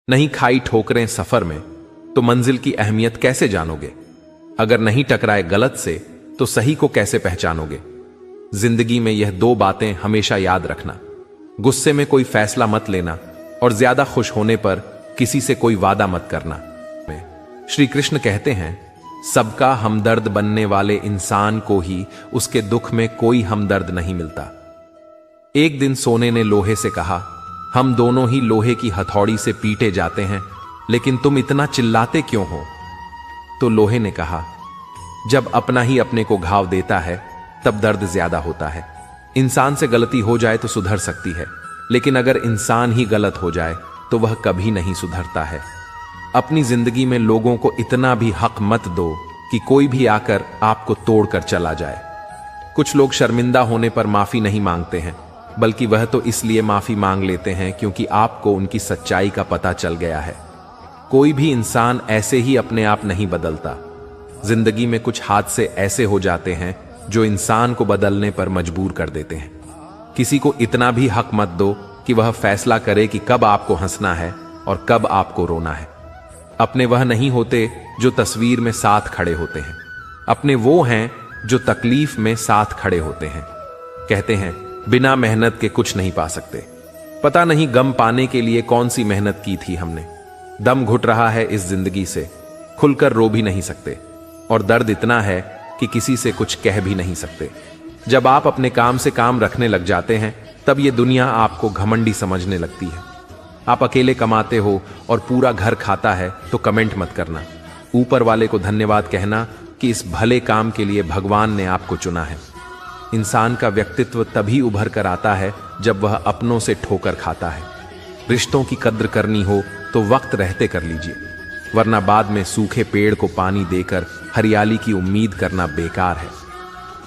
नहीं खाई ठोकरें सफर में तो मंजिल की अहमियत कैसे जानोगे? अगर नहीं टकराए गलत से तो सही को कैसे पहचानोगे? जिंदगी में यह दो बातें हमेशा याद रखना, गुस्से में कोई फैसला मत लेना और ज्यादा खुश होने पर किसी से कोई वादा मत करना। श्री कृष्ण कहते हैं, सबका हमदर्द बनने वाले इंसान को ही उसके दुख में कोई हमदर्द नहीं मिलता। एक दिन सोने ने लोहे से कहा, हम दोनों ही लोहे की हथौड़ी से पीटे जाते हैं, लेकिन तुम इतना चिल्लाते क्यों हो? तो लोहे ने कहा, जब अपना ही अपने को घाव देता है तब दर्द ज्यादा होता है। इंसान से गलती हो जाए तो सुधर सकती है, लेकिन अगर इंसान ही गलत हो जाए तो वह कभी नहीं सुधरता है। अपनी जिंदगी में लोगों को इतना भी हक मत दो कि कोई भी आकर आपको तोड़कर चला जाए। कुछ लोग शर्मिंदा होने पर माफी नहीं मांगते हैं, बल्कि वह तो इसलिए माफी मांग लेते हैं क्योंकि आपको उनकी सच्चाई का पता चल गया है। कोई भी इंसान ऐसे ही अपने आप नहीं बदलता। जिंदगी में कुछ हादसे ऐसे हो जाते हैं जो इंसान को बदलने पर मजबूर कर देते हैं। किसी को इतना भी हक मत दो कि वह फैसला करे कि कब आपको हंसना है और कब आपको रोना है। अपने वह नहीं होते जो तस्वीर में साथ खड़े होते हैं, अपने वो हैं जो तकलीफ में साथ खड़े होते हैं। कहते हैं, बिना मेहनत के कुछ नहीं पा सकते। पता नहीं गम पाने के लिए कौन सी मेहनत की थी हमने। दम घुट रहा है इस जिंदगी से, खुलकर रो भी नहीं सकते, और दर्द इतना है कि किसी से कुछ कह भी नहीं सकते। जब आप अपने काम से काम रखने लग जाते हैं, तब ये दुनिया आपको घमंडी समझने लगती है। आप अकेले कमाते हो और पूरा घर खाता है तो कमेंट मत करना। ऊपर वाले को धन्यवाद कहना कि इस भले काम के लिए भगवान ने आपको चुना है। इंसान का व्यक्तित्व तभी उभर कर आता है जब वह अपनों से ठोकर खाता है। रिश्तों की कद्र करनी हो तो वक्त रहते कर लीजिए, वरना बाद में सूखे पेड़ को पानी देकर हरियाली की उम्मीद करना बेकार है।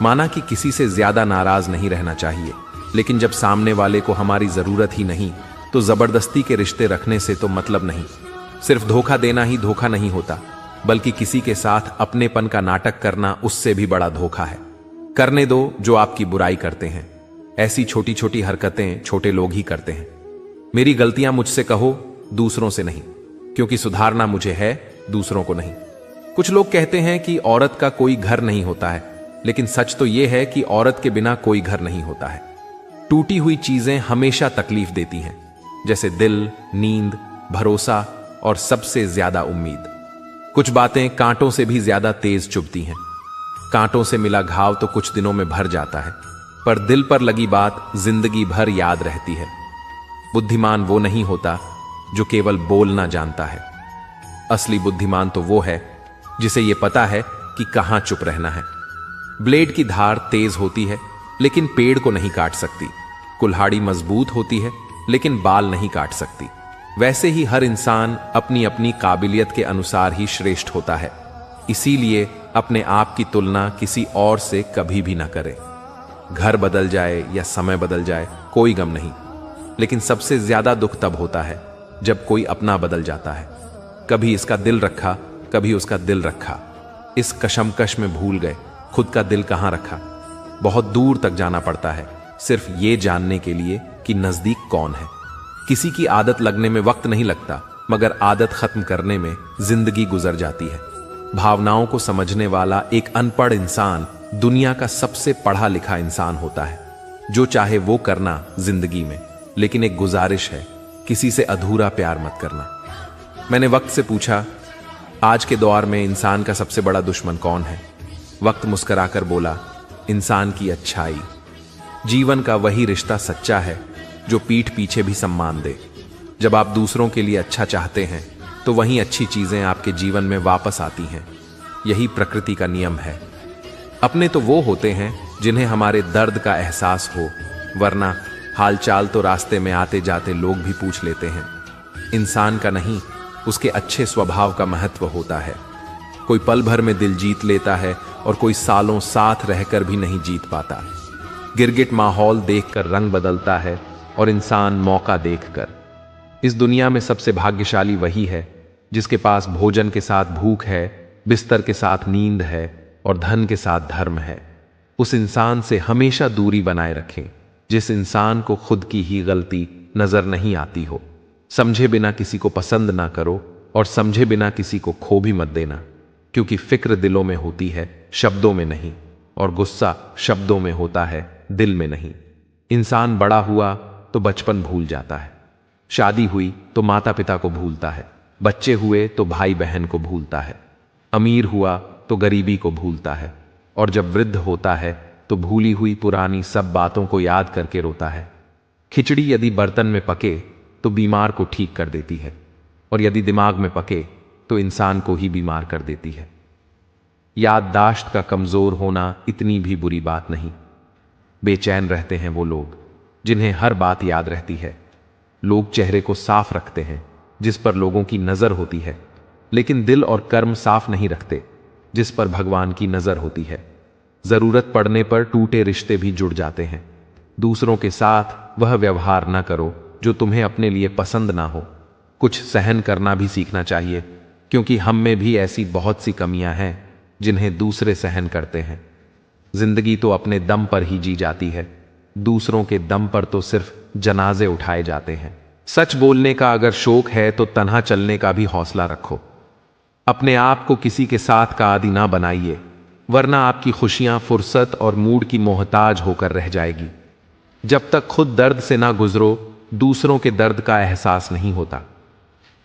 माना कि किसी से ज्यादा नाराज नहीं रहना चाहिए, लेकिन जब सामने वाले को हमारी जरूरत ही नहीं तो जबरदस्ती के रिश्ते रखने से तो मतलब नहीं। सिर्फ धोखा देना ही धोखा नहीं होता, बल्कि किसी के साथ अपनेपन का नाटक करना उससे भी बड़ा धोखा है। करने दो जो आपकी बुराई करते हैं। ऐसी छोटी छोटी हरकतें छोटे लोग ही करते हैं। मेरी गलतियां मुझसे कहो, दूसरों से नहीं, क्योंकि सुधारना मुझे है, दूसरों को नहीं। कुछ लोग कहते हैं कि औरत का कोई घर नहीं होता है, लेकिन सच तो यह है कि औरत के बिना कोई घर नहीं होता है। टूटी हुई चीजें हमेशा तकलीफ देती हैं, जैसे दिल, नींद, भरोसा और सबसे ज्यादा उम्मीद। कुछ बातें कांटों से भी ज्यादा तेज चुभती हैं। कांटों से मिला घाव तो कुछ दिनों में भर जाता है, पर दिल पर लगी बात जिंदगी भर याद रहती है। बुद्धिमान वो नहीं होता जो केवल बोलना जानता है। असली बुद्धिमान तो वो है जिसे ये पता है कि कहां चुप रहना है। ब्लेड की धार तेज होती है, लेकिन पेड़ को नहीं काट सकती। कुल्हाड़ी मजबूत होती है, लेकिन बाल नहीं काट सकती। वैसे ही हर इंसान अपनी अपनी काबिलियत के अनुसार ही श्रेष्ठ होता है। इसीलिए अपने आप की तुलना किसी और से कभी भी ना करें। घर बदल जाए या समय बदल जाए कोई गम नहीं, लेकिन सबसे ज्यादा दुख तब होता है जब कोई अपना बदल जाता है। कभी इसका दिल रखा, कभी उसका दिल रखा। इस कशमकश में भूल गए खुद का दिल कहां रखा। बहुत दूर तक जाना पड़ता है सिर्फ ये जानने के लिए कि नजदीक कौन है। किसी की आदत लगने में वक्त नहीं लगता, मगर आदत खत्म करने में जिंदगी गुजर जाती है। भावनाओं को समझने वाला एक अनपढ़ इंसान दुनिया का सबसे पढ़ा लिखा इंसान होता है। जो चाहे वो करना जिंदगी में, लेकिन एक गुजारिश है, किसी से अधूरा प्यार मत करना। मैंने वक्त से पूछा, आज के दौर में इंसान का सबसे बड़ा दुश्मन कौन है? वक्त मुस्कुराकर बोला, इंसान की अच्छाई। जीवन का वही रिश्ता सच्चा है जो पीठ पीछे भी सम्मान दे। जब आप दूसरों के लिए अच्छा चाहते हैं तो वहीं अच्छी चीजें आपके जीवन में वापस आती हैं। यही प्रकृति का नियम है। अपने तो वो होते हैं जिन्हें हमारे दर्द का एहसास हो, वरना हालचाल तो रास्ते में आते जाते लोग भी पूछ लेते हैं। इंसान का नहीं, उसके अच्छे स्वभाव का महत्व होता है। कोई पल भर में दिल जीत लेता है और कोई सालों साथ रहकर भी नहीं जीत पाता। गिरगिट माहौल देखकर रंग बदलता है और इंसान मौका देखकर। इस दुनिया में सबसे भाग्यशाली वही है जिसके पास भोजन के साथ भूख है, बिस्तर के साथ नींद है और धन के साथ धर्म है। उस इंसान से हमेशा दूरी बनाए रखें जिस इंसान को खुद की ही गलती नजर नहीं आती हो। समझे बिना किसी को पसंद ना करो और समझे बिना किसी को खो भी मत देना, क्योंकि फिक्र दिलों में होती है, शब्दों में नहीं, और गुस्सा शब्दों में होता है, दिल में नहीं। इंसान बड़ा हुआ तो बचपन भूल जाता है, शादी हुई तो माता पिता को भूलता है, बच्चे हुए तो भाई बहन को भूलता है, अमीर हुआ तो गरीबी को भूलता है, और जब वृद्ध होता है तो भूली हुई पुरानी सब बातों को याद करके रोता है। खिचड़ी यदि बर्तन में पके तो बीमार को ठीक कर देती है, और यदि दिमाग में पके तो इंसान को ही बीमार कर देती है। याददाश्त का कमजोर होना इतनी भी बुरी बात नहीं। बेचैन रहते हैं वो लोग जिन्हें हर बात याद रहती है। लोग चेहरे को साफ रखते हैं जिस पर लोगों की नजर होती है, लेकिन दिल और कर्म साफ नहीं रखते जिस पर भगवान की नजर होती है। जरूरत पड़ने पर टूटे रिश्ते भी जुड़ जाते हैं। दूसरों के साथ वह व्यवहार न करो जो तुम्हें अपने लिए पसंद ना हो। कुछ सहन करना भी सीखना चाहिए, क्योंकि हम में भी ऐसी बहुत सी कमियां हैं जिन्हें दूसरे सहन करते हैं। जिंदगी तो अपने दम पर ही जी जाती है, दूसरों के दम पर तो सिर्फ जनाजे उठाए जाते हैं। सच बोलने का अगर शौक है तो तन्हा चलने का भी हौसला रखो। अपने आप को किसी के साथ का आदी ना बनाइए, वरना आपकी खुशियां फुर्सत और मूड की मोहताज होकर रह जाएगी। जब तक खुद दर्द से ना गुजरो, दूसरों के दर्द का एहसास नहीं होता।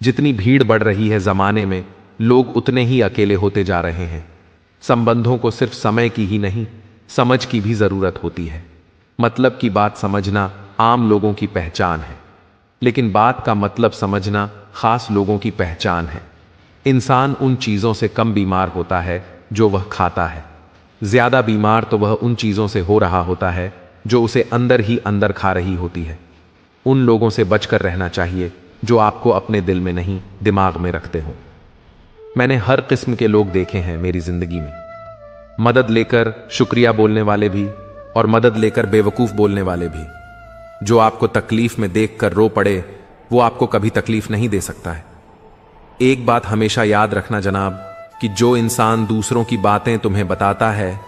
जितनी भीड़ बढ़ रही है जमाने में, लोग उतने ही अकेले होते जा रहे हैं। संबंधों को सिर्फ समय की ही नहीं, समझ की भी जरूरत होती है। मतलब की बात समझना आम लोगों की पहचान है, लेकिन बात का मतलब समझना खास लोगों की पहचान है। इंसान उन चीजों से कम बीमार होता है जो वह खाता है। ज्यादा बीमार तो वह उन चीजों से हो रहा होता है जो उसे अंदर ही अंदर खा रही होती है। उन लोगों से बचकर रहना चाहिए जो आपको अपने दिल में नहीं, दिमाग में रखते हो। मैंने हर किस्म के लोग देखे हैं मेरी जिंदगी में। मदद लेकर शुक्रिया बोलने वाले भी, और मदद लेकर बेवकूफ बोलने वाले भी। जो आपको तकलीफ में देखकर रो पड़े, वो आपको कभी तकलीफ नहीं दे सकता है। एक बात हमेशा याद रखना जनाब, कि जो इंसान दूसरों की बातें तुम्हें बताता है,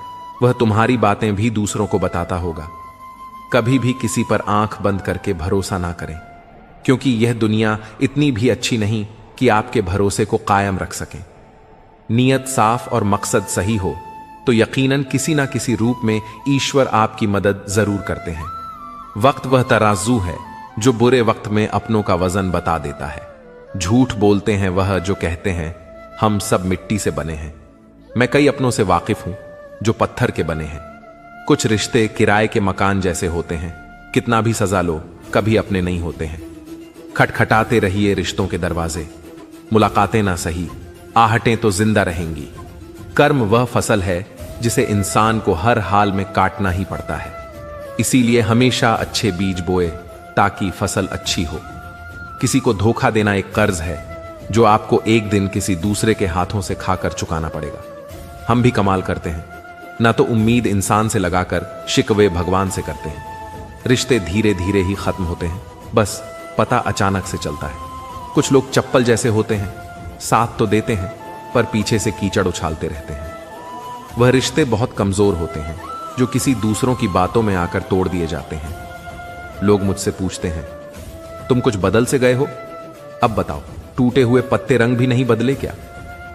वह तुम्हारी बातें भी दूसरों को बताता होगा। कभी भी किसी पर आंख बंद करके भरोसा ना करें, क्योंकि यह दुनिया इतनी भी अच्छी नहीं कि आपके भरोसे को कायम रख सकें। नीयत साफ और मकसद सही हो तो यकीनन किसी ना किसी रूप में ईश्वर आपकी मदद जरूर करते हैं। वक्त वह तराजू है जो बुरे वक्त में अपनों का वजन बता देता है। झूठ बोलते हैं वह जो कहते हैं हम सब मिट्टी से बने हैं। मैं कई अपनों से वाकिफ हूं जो पत्थर के बने हैं। कुछ रिश्ते किराए के मकान जैसे होते हैं, कितना भी सजा लो कभी अपने नहीं होते हैं। खटखटाते रहिए रिश्तों के दरवाजे, मुलाकातें ना सही, आहटें तो जिंदा रहेंगी। कर्म वह फसल है जिसे इंसान को हर हाल में काटना ही पड़ता है। इसीलिए हमेशा अच्छे बीज बोए ताकि फसल अच्छी हो। किसी को धोखा देना एक कर्ज है जो आपको एक दिन किसी दूसरे के हाथों से खाकर चुकाना पड़ेगा। हम भी कमाल करते हैं, ना तो उम्मीद इंसान से लगाकर शिकवे भगवान से करते हैं। रिश्ते धीरे धीरे ही खत्म होते हैं, बस पता अचानक से चलता है। कुछ लोग चप्पल जैसे होते हैं, साथ तो देते हैं पर पीछे से कीचड़ उछालते रहते हैं। वह रिश्ते बहुत कमजोर होते हैं जो किसी दूसरों की बातों में आकर तोड़ दिए जाते हैं। लोग मुझसे पूछते हैं तुम कुछ बदल से गए हो? अब बताओ, टूटे हुए पत्ते रंग भी नहीं बदले क्या?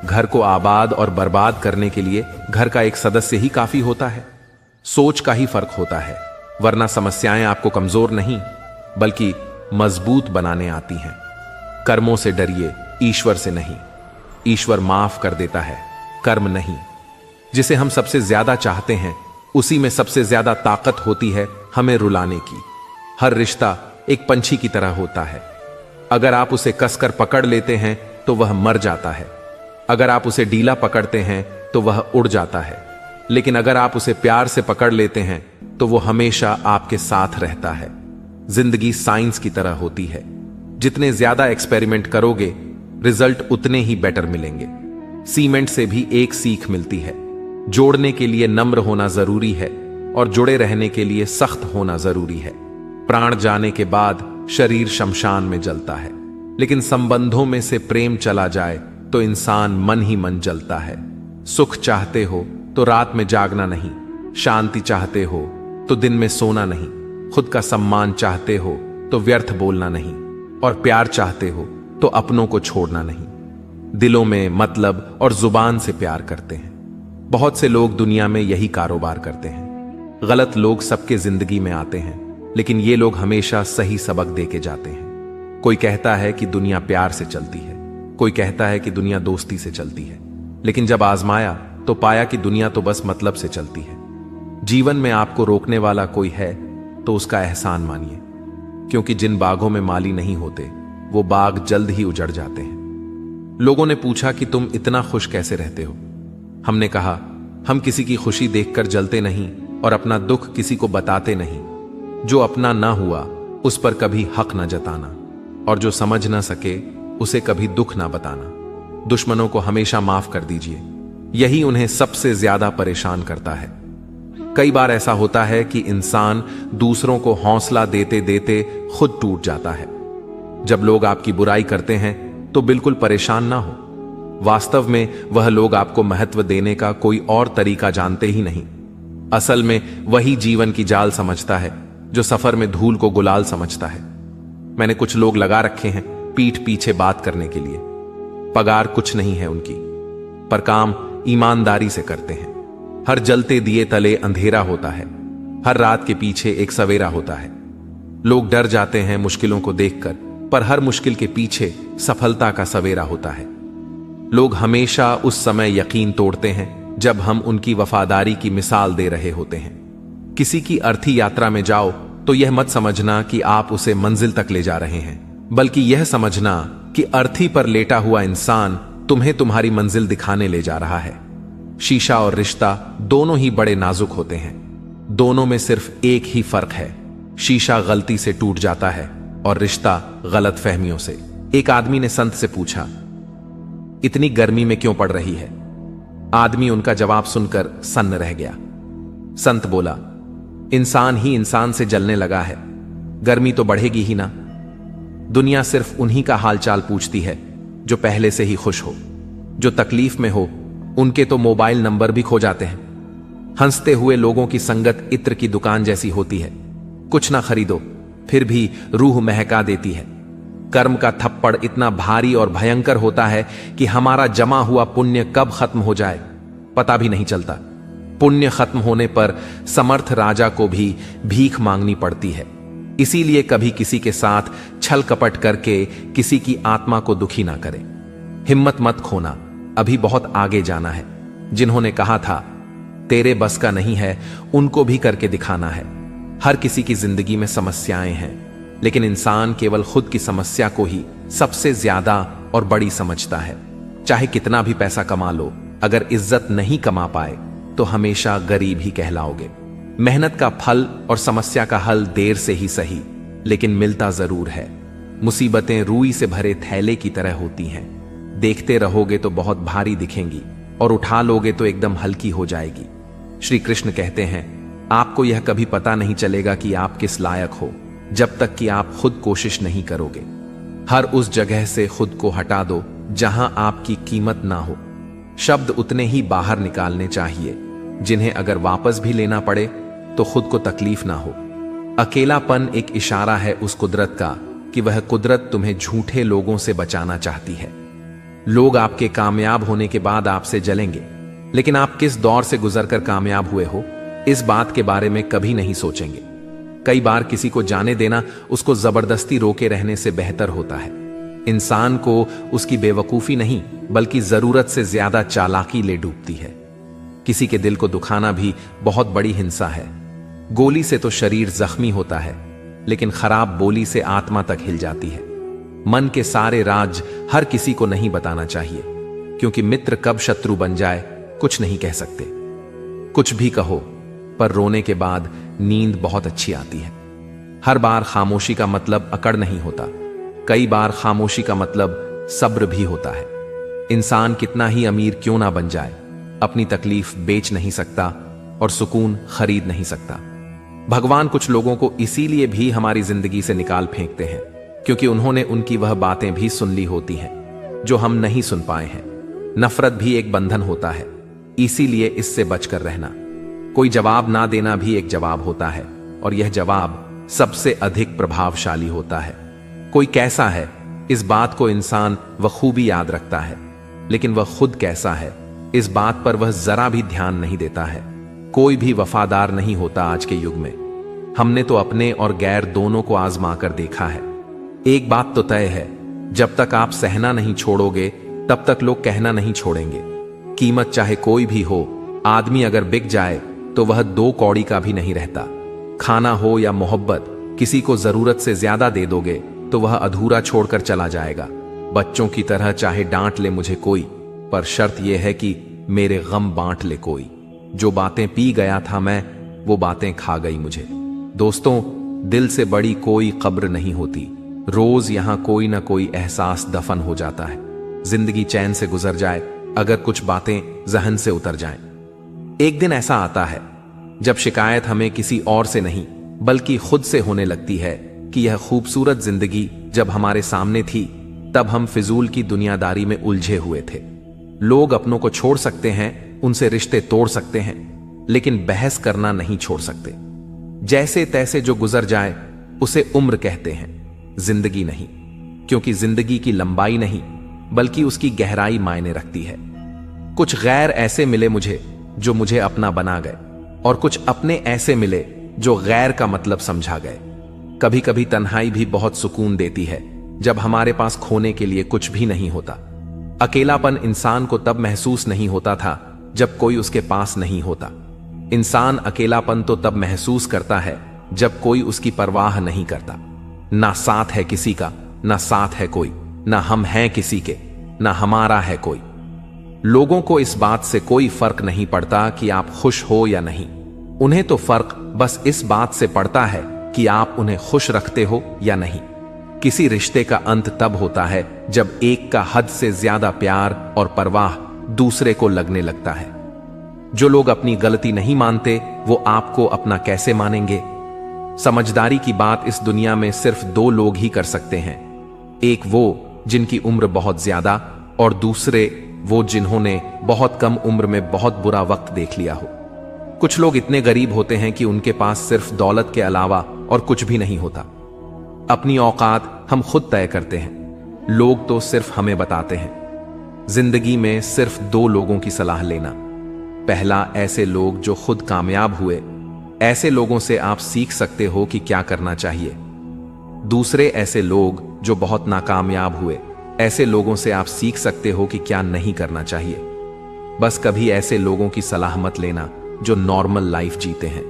घर को आबाद और बर्बाद करने के लिए घर का एक सदस्य ही काफी होता है। सोच का ही फर्क होता है, वरना समस्याएं आपको कमजोर नहीं बल्कि मजबूत बनाने आती हैं। कर्मों से डरिए, ईश्वर से नहीं। ईश्वर माफ कर देता है, कर्म नहीं। जिसे हम सबसे ज्यादा चाहते हैं उसी में सबसे ज्यादा ताकत होती है हमें रुलाने की। हर रिश्ता एक पंछी की तरह होता है। अगर आप उसे कसकर पकड़ लेते हैं तो वह मर जाता है। अगर आप उसे ढीला पकड़ते हैं तो वह उड़ जाता है। लेकिन अगर आप उसे प्यार से पकड़ लेते हैं तो वो हमेशा आपके साथ रहता है। जिंदगी साइंस की तरह होती है। जितने ज्यादा एक्सपेरिमेंट करोगे रिजल्ट उतने ही बेटर मिलेंगे। सीमेंट से भी एक सीख मिलती है, जोड़ने के लिए नम्र होना जरूरी है और जुड़े रहने के लिए सख्त होना जरूरी है। प्राण जाने के बाद शरीर शमशान में जलता है, लेकिन संबंधों में से प्रेम चला जाए तो इंसान मन ही मन जलता है। सुख चाहते हो तो रात में जागना नहीं, शांति चाहते हो तो दिन में सोना नहीं, खुद का सम्मान चाहते हो तो व्यर्थ बोलना नहीं, और प्यार चाहते हो तो अपनों को छोड़ना नहीं। दिलों में मतलब और जुबान से प्यार करते हैं। बहुत से लोग दुनिया में यही कारोबार करते हैं। गलत लोग सबके जिंदगी में आते हैं, लेकिन ये लोग हमेशा सही सबक दे के जाते हैं। कोई कहता है कि दुनिया प्यार से चलती है, कोई कहता है कि दुनिया दोस्ती से चलती है, लेकिन जब आजमाया तो पाया कि दुनिया तो बस मतलब से चलती है। जीवन में आपको रोकने वाला कोई है तो उसका एहसान मानिए, क्योंकि जिन बागों में माली नहीं होते वो बाग जल्द ही उजड़ जाते हैं। लोगों ने पूछा कि तुम इतना खुश कैसे रहते हो? हमने कहा, हम किसी की खुशी देखकर जलते नहीं और अपना दुख किसी को बताते नहीं। जो अपना ना हुआ उस पर कभी हक ना जताना, और जो समझ ना सके उसे कभी दुख ना बताना। दुश्मनों को हमेशा माफ कर दीजिए, यही उन्हें सबसे ज्यादा परेशान करता है। कई बार ऐसा होता है कि इंसान दूसरों को हौसला देते देते खुद टूट जाता है। जब लोग आपकी बुराई करते हैं तो बिल्कुल परेशान ना हो। वास्तव में वह लोग आपको महत्व देने का कोई और तरीका जानते ही नहीं। असल में वही जीवन की जाल समझता है जो सफर में धूल को गुलाल समझता है। मैंने कुछ लोग लगा रखे हैं पीठ पीछे बात करने के लिए। पगार कुछ नहीं है उनकी, पर काम ईमानदारी से करते हैं। हर जलते दिए तले अंधेरा होता है, हर रात के पीछे एक सवेरा होता है। लोग डर जाते हैं मुश्किलों को देखकर, पर हर मुश्किल के पीछे सफलता का सवेरा होता है। लोग हमेशा उस समय यकीन तोड़ते हैं जब हम उनकी वफादारी की मिसाल दे रहे होते हैं। किसी की अर्थी यात्रा में जाओ तो यह मत समझना कि आप उसे मंजिल तक ले जा रहे हैं, बल्कि यह समझना कि अर्थी पर लेटा हुआ इंसान तुम्हें तुम्हारी मंजिल दिखाने ले जा रहा है। शीशा और रिश्ता दोनों ही बड़े नाजुक होते हैं। दोनों में सिर्फ एक ही फर्क है, शीशा गलती से टूट जाता है और रिश्ता गलत फहमियों से। एक आदमी ने संत से पूछा, इतनी गर्मी में क्यों पड़ रही है? आदमी उनका जवाब सुनकर सन्न रह गया। संत बोला, इंसान ही इंसान से जलने लगा है, गर्मी तो बढ़ेगी ही ना। दुनिया सिर्फ उन्हीं का हालचाल पूछती है जो पहले से ही खुश हो। जो तकलीफ में हो उनके तो मोबाइल नंबर भी खो जाते हैं। हंसते हुए लोगों की संगत इत्र की दुकान जैसी होती है, कुछ ना खरीदो फिर भी रूह महका देती है। कर्म का थप्पड़ इतना भारी और भयंकर होता है कि हमारा जमा हुआ पुण्य कब खत्म हो जाए पता भी नहीं चलता। पुण्य खत्म होने पर समर्थ राजा को भी भीख मांगनी पड़ती है। इसीलिए कभी किसी के साथ छल कपट करके किसी की आत्मा को दुखी ना करें। हिम्मत मत खोना, अभी बहुत आगे जाना है। जिन्होंने कहा था तेरे बस का नहीं है, उनको भी करके दिखाना है। हर किसी की जिंदगी में समस्याएं हैं, लेकिन इंसान केवल खुद की समस्या को ही सबसे ज्यादा और बड़ी समझता है। चाहे कितना भी पैसा कमा लो, अगर इज्जत नहीं कमा पाए तो हमेशा गरीब ही कहलाओगे। मेहनत का फल और समस्या का हल देर से ही सही, लेकिन मिलता जरूर है। मुसीबतें रुई से भरे थैले की तरह होती हैं। देखते रहोगे तो बहुत भारी दिखेंगी और उठा लोगे तो एकदम हल्की हो जाएगी। श्री कृष्ण कहते हैं, आपको यह कभी पता नहीं चलेगा कि आप किस लायक हो जब तक कि आप खुद कोशिश नहीं करोगे। हर उस जगह से खुद को हटा दो जहां आपकी कीमत ना हो। शब्द उतने ही बाहर निकालने चाहिए जिन्हें अगर वापस भी लेना पड़े तो खुद को तकलीफ ना हो। अकेलापन एक इशारा है उस कुदरत का कि वह कुदरत तुम्हें झूठे लोगों से बचाना चाहती है। लोग आपके कामयाब होने के बाद आपसे जलेंगे, लेकिन आप किस दौर से गुजरकर कामयाब हुए हो इस बात के बारे में कभी नहीं सोचेंगे। कई बार किसी को जाने देना उसको जबरदस्ती रोके रहने से बेहतर होता है। इंसान को उसकी बेवकूफी नहीं बल्कि जरूरत से ज्यादा चालाकी ले डूबती है। किसी के दिल को दुखाना भी बहुत बड़ी हिंसा है। गोली से तो शरीर जख्मी होता है, लेकिन खराब बोली से आत्मा तक हिल जाती है। मन के सारे राज हर किसी को नहीं बताना चाहिए, क्योंकि मित्र कब शत्रु बन जाए कुछ नहीं कह सकते। कुछ भी कहो, पर रोने के बाद नींद बहुत अच्छी आती है। हर बार खामोशी का मतलब अकड़ नहीं होता, कई बार खामोशी का मतलब सब्र भी होता है। इंसान कितना ही अमीर क्यों ना बन जाए, अपनी तकलीफ बेच नहीं सकता और सुकून खरीद नहीं सकता। भगवान कुछ लोगों को इसीलिए भी हमारी जिंदगी से निकाल फेंकते हैं क्योंकि उन्होंने उनकी वह बातें भी सुन ली होती हैं जो हम नहीं सुन पाए हैं। नफरत भी एक बंधन होता है, इसीलिए इससे बचकर रहना। कोई जवाब ना देना भी एक जवाब होता है, और यह जवाब सबसे अधिक प्रभावशाली होता है। कोई कैसा है इस बात को इंसान बखूबी याद रखता है, लेकिन वह खुद कैसा है इस बात पर वह जरा भी ध्यान नहीं देता है। कोई भी वफादार नहीं होता आज के युग में। हमने तो अपने और गैर दोनों को आजमा कर देखा है। एक बात तो तय है, जब तक आप सहना नहीं छोड़ोगे तब तक लोग कहना नहीं छोड़ेंगे। कीमत चाहे कोई भी हो, आदमी अगर बिक जाए तो वह 2 कौड़ी का भी नहीं रहता। खाना हो या मोहब्बत, किसी को जरूरत से ज्यादा दे दोगे तो वह अधूरा छोड़कर चला जाएगा। बच्चों की तरह चाहे डांट ले मुझे कोई, पर शर्त यह है कि मेरे गम बांट ले कोई। जो बातें पी गया था मैं, वो बातें खा गई मुझे। दोस्तों, दिल से बड़ी कोई कब्र नहीं होती। रोज यहां कोई ना कोई एहसास दफन हो जाता है। जिंदगी चैन से गुजर जाए अगर कुछ बातें जहन से उतर जाएं। एक दिन ऐसा आता है जब शिकायत हमें किसी और से नहीं बल्कि खुद से होने लगती है कि यह खूबसूरत जिंदगी जब हमारे सामने थी तब हम फिजूल की दुनियादारी में उलझे हुए थे। लोग अपनों को छोड़ सकते हैं, उनसे रिश्ते तोड़ सकते हैं, लेकिन बहस करना नहीं छोड़ सकते। जैसे तैसे जो गुजर जाए उसे उम्र कहते हैं, जिंदगी नहीं। क्योंकि जिंदगी की लंबाई नहीं बल्कि उसकी गहराई मायने रखती है। कुछ गैर ऐसे मिले मुझे जो मुझे अपना बना गए, और कुछ अपने ऐसे मिले जो गैर का मतलब समझा गए। कभी कभी तन्हाई भी बहुत सुकून देती है जब हमारे पास खोने के लिए कुछ भी नहीं होता। अकेलापन इंसान को तब महसूस नहीं होता था जब कोई उसके पास नहीं होता। इंसान अकेलापन तो तब महसूस करता है जब कोई उसकी परवाह नहीं करता। ना साथ है किसी का, ना साथ है कोई, ना हम हैं किसी के, ना हमारा है कोई। लोगों को इस बात से कोई फर्क नहीं पड़ता कि आप खुश हो या नहीं। उन्हें तो फर्क बस इस बात से पड़ता है कि आप उन्हें खुश रखते हो या नहीं। किसी रिश्ते का अंत तब होता है जब एक का हद से ज्यादा प्यार और परवाह दूसरे को लगने लगता है। जो लोग अपनी गलती नहीं मानते वो आपको अपना कैसे मानेंगे? समझदारी की बात इस दुनिया में सिर्फ 2 लोग ही कर सकते हैं। एक वो जिनकी उम्र बहुत ज्यादा, और दूसरे वो जिन्होंने बहुत कम उम्र में बहुत बुरा वक्त देख लिया हो। कुछ लोग इतने गरीब होते हैं कि उनके पास सिर्फ दौलत के अलावा और कुछ भी नहीं होता। अपनी औकात हम खुद तय करते हैं, लोग तो सिर्फ हमें बताते हैं। जिंदगी में सिर्फ 2 लोगों की सलाह लेना। पहला, ऐसे लोग जो खुद कामयाब हुए। ऐसे लोगों से आप सीख सकते हो कि क्या करना चाहिए। दूसरे, ऐसे लोग जो बहुत नाकामयाब हुए। ऐसे लोगों से आप सीख सकते हो कि क्या नहीं करना चाहिए। बस कभी ऐसे लोगों की सलाह मत लेना जो नॉर्मल लाइफ जीते हैं,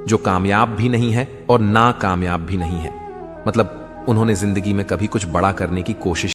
जो कामयाब भी नहीं है और नाकामयाब भी नहीं है। मतलब उन्होंने जिंदगी में कभी कुछ बड़ा करने की कोशिश